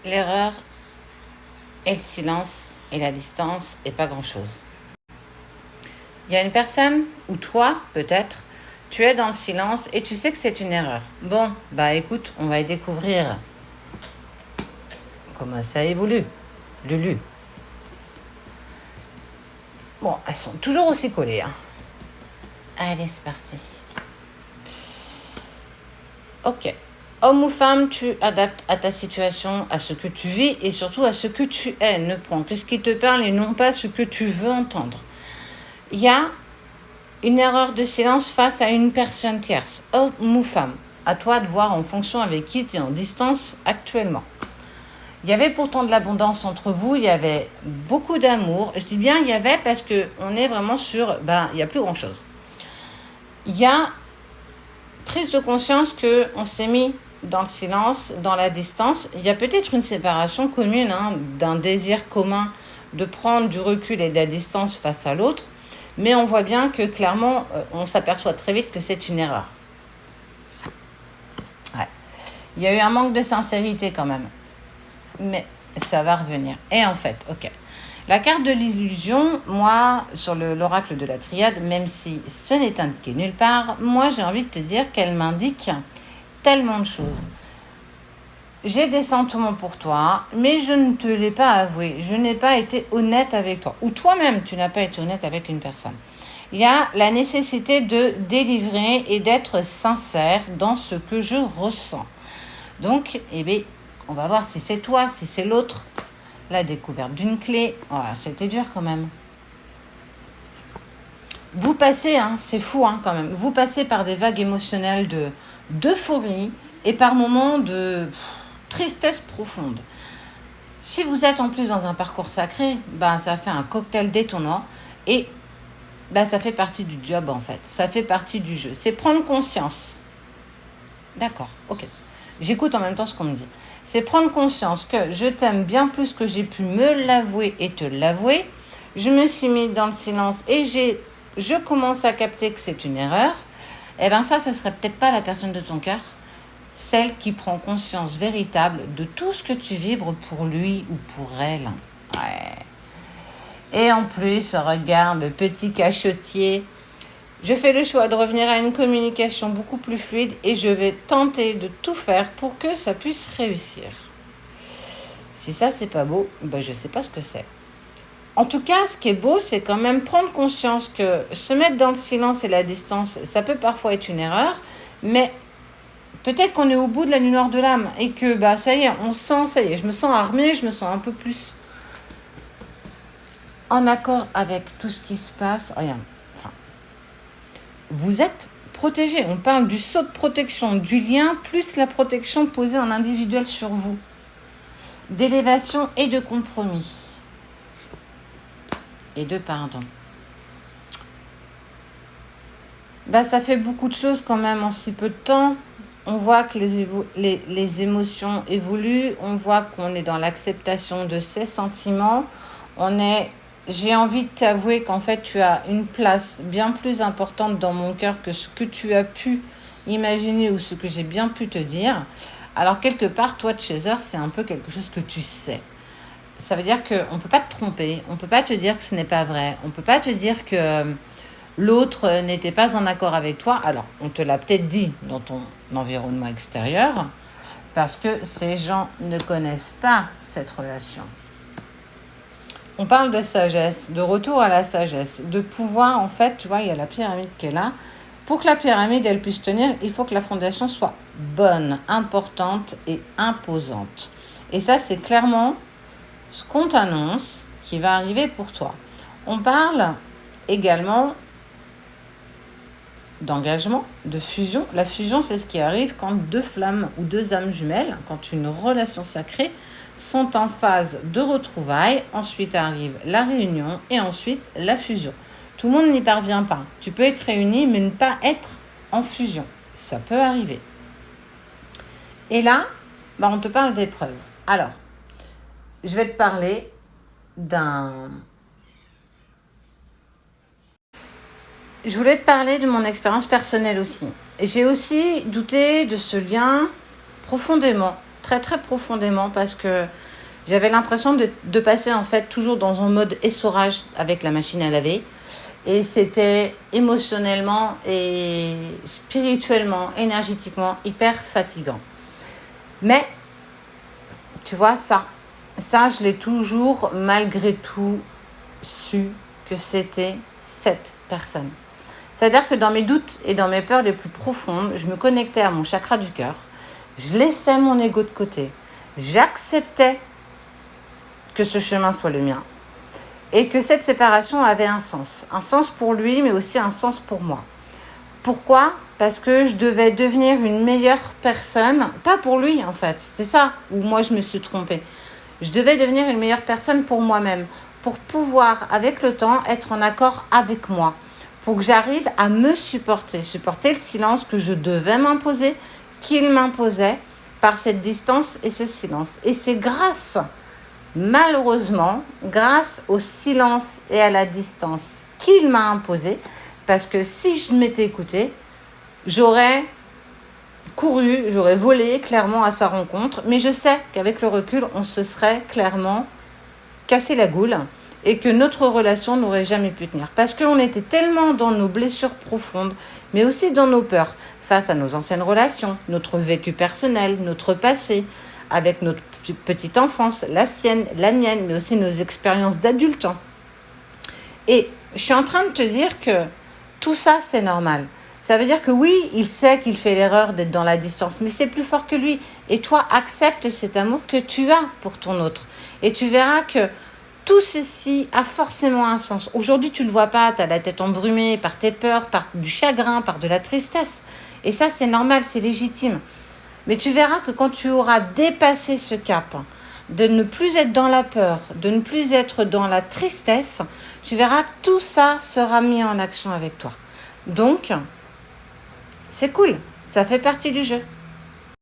l'erreur et le silence et la distance et pas grand-chose. Il y a une personne, ou toi peut-être, tu es dans le silence et tu sais que c'est une erreur. Bon, bah écoute, on va y découvrir comment ça évolue. Lulu. Bon, elles sont toujours aussi collées. Hein. Allez, c'est parti. Ok. Homme ou femme, tu adaptes à ta situation, à ce que tu vis et surtout à ce que tu es. Ne prends que ce qui te parle et non pas ce que tu veux entendre. Il y a une erreur de silence face à une personne tierce, homme ou femme. À toi de voir en fonction avec qui tu es en distance actuellement. Il y avait pourtant de l'abondance entre vous, il y avait beaucoup d'amour. Je dis bien il y avait parce qu'on est vraiment sur, il n'y a plus grand-chose. Il y a prise de conscience qu'on s'est mis dans le silence, dans la distance. Il y a peut-être une séparation commune d'un désir commun de prendre du recul et de la distance face à l'autre. Mais on voit bien que clairement, on s'aperçoit très vite que c'est une erreur. Ouais. Il y a eu un manque de sincérité quand même. Mais ça va revenir. Et en fait, ok. La carte de l'illusion, moi, sur l'oracle de la triade, même si ce n'est indiqué nulle part, moi j'ai envie de te dire qu'elle m'indique tellement de choses. J'ai des sentiments pour toi, mais je ne te l'ai pas avoué. Je n'ai pas été honnête avec toi. Ou toi-même, tu n'as pas été honnête avec une personne. Il y a la nécessité de délivrer et d'être sincère dans ce que je ressens. Donc, on va voir si c'est toi, si c'est l'autre. La découverte d'une clé. Voilà, c'était dur quand même. Vous passez, c'est fou quand même, vous passez par des vagues émotionnelles d'euphorie et par moments de tristesse profonde. Si vous êtes en plus dans un parcours sacré, ça fait un cocktail détonnant et ça fait partie du job en fait. Ça fait partie du jeu. C'est prendre conscience. D'accord, ok. J'écoute en même temps ce qu'on me dit. C'est prendre conscience que je t'aime bien plus que j'ai pu me l'avouer et te l'avouer. Je me suis mis dans le silence et je commence à capter que c'est une erreur. Ça, ce serait peut-être pas la personne de ton cœur, celle qui prend conscience véritable de tout ce que tu vibres pour lui ou pour elle. Ouais. Et en plus, regarde, le petit cachotier. Je fais le choix de revenir à une communication beaucoup plus fluide et je vais tenter de tout faire pour que ça puisse réussir. Si ça, c'est pas beau, je sais pas ce que c'est. En tout cas, ce qui est beau, c'est quand même prendre conscience que se mettre dans le silence et la distance, ça peut parfois être une erreur, mais peut-être qu'on est au bout de la nuit noire de l'âme et que ça y est, je me sens armée, je me sens un peu plus en accord avec tout ce qui se passe. Regarde. Vous êtes protégé. On parle du saut de protection, du lien, plus la protection posée en individuel sur vous. D'élévation et de compromis. Et de pardon. Ça fait beaucoup de choses quand même en si peu de temps. On voit que les émotions évoluent. On voit qu'on est dans l'acceptation de ses sentiments. J'ai envie de t'avouer qu'en fait, tu as une place bien plus importante dans mon cœur que ce que tu as pu imaginer ou ce que j'ai bien pu te dire. Alors, quelque part, toi, Chaser, c'est un peu quelque chose que tu sais. Ça veut dire qu'on ne peut pas te tromper, on ne peut pas te dire que ce n'est pas vrai, on ne peut pas te dire que l'autre n'était pas en accord avec toi. Alors, on te l'a peut-être dit dans ton environnement extérieur, parce que ces gens ne connaissent pas cette relation. On parle de sagesse, de retour à la sagesse, de pouvoir, en fait, tu vois, il y a la pyramide qui est là. Pour que la pyramide, elle puisse tenir, il faut que la fondation soit bonne, importante et imposante. Et ça, c'est clairement ce qu'on t'annonce qui va arriver pour toi. On parle également d'engagement, de fusion. La fusion, c'est ce qui arrive quand deux flammes ou deux âmes jumelles, quand une relation sacrée sont en phase de retrouvailles. Ensuite arrive la réunion et ensuite la fusion. Tout le monde n'y parvient pas. Tu peux être réuni mais ne pas être en fusion. Ça peut arriver. Et là, on te parle d'épreuves. Alors, je vais te parler Je voulais te parler de mon expérience personnelle aussi. J'ai aussi douté de ce lien profondément, très très profondément parce que j'avais l'impression de passer en fait toujours dans un mode essorage avec la machine à laver. Et c'était émotionnellement et spirituellement, énergétiquement hyper fatigant. Mais, tu vois, ça je l'ai toujours malgré tout su que c'était cette personne. C'est-à-dire que dans mes doutes et dans mes peurs les plus profondes, je me connectais à mon chakra du cœur, je laissais mon ego de côté, j'acceptais que ce chemin soit le mien et que cette séparation avait un sens pour lui, mais aussi un sens pour moi. Pourquoi ? Parce que je devais devenir une meilleure personne, pas pour lui en fait, c'est ça où moi je me suis trompée. Je devais devenir une meilleure personne pour moi-même, pour pouvoir avec le temps être en accord avec moi, pour que j'arrive à me supporter le silence que je devais m'imposer, qu'il m'imposait par cette distance et ce silence. Et c'est malheureusement, grâce au silence et à la distance qu'il m'a imposé, parce que si je m'étais écoutée, j'aurais couru, j'aurais volé clairement à sa rencontre, mais je sais qu'avec le recul, on se serait clairement cassé la goule et que notre relation n'aurait jamais pu tenir. Parce qu'on était tellement dans nos blessures profondes, mais aussi dans nos peurs, face à nos anciennes relations, notre vécu personnel, notre passé, avec notre petite enfance, la sienne, la mienne, mais aussi nos expériences d'adultes. Et je suis en train de te dire que tout ça, c'est normal. Ça veut dire que oui, il sait qu'il fait l'erreur d'être dans la distance, mais c'est plus fort que lui. Et toi, accepte cet amour que tu as pour ton autre. Et tu verras que tout ceci a forcément un sens. Aujourd'hui, tu ne le vois pas, tu as la tête embrumée par tes peurs, par du chagrin, par de la tristesse. Et ça, c'est normal, c'est légitime. Mais tu verras que quand tu auras dépassé ce cap, de ne plus être dans la peur, de ne plus être dans la tristesse, tu verras que tout ça sera mis en action avec toi. Donc, c'est cool, ça fait partie du jeu.